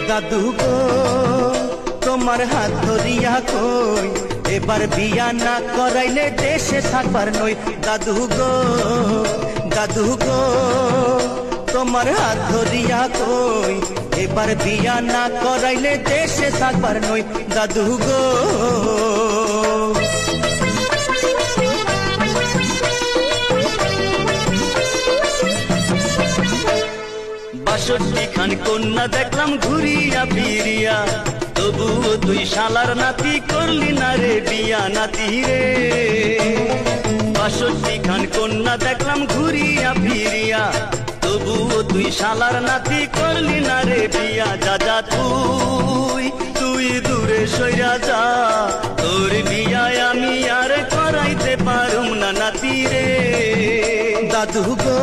দাদু গো তোমার হাত ধরিয়া কই এবার বিয়া না করাইলে দেশে থাকবার নই। দাদু গো তোমার হাত ধরিয়া কই এবার বিয়া না করাইলে দেশে থাকবার নই। দাদু গো ৬২ খান কন্যা দেখলাম ঘুরিয়া ফিরিয়া, তবুও তুই শালার নাতি করলি না রে বিয়া নাতি রে। ৬২ খান কন্যা দেখলাম ঘুরিয়া ফিরিয়া, তবুও তুই শালার নাতি করলি না রে বিয়া। যা যা তুই দূরে সইরা যা, তোর বিয়ায় আমি আর করাইতে পারুম না নাতি রে। দাদু গো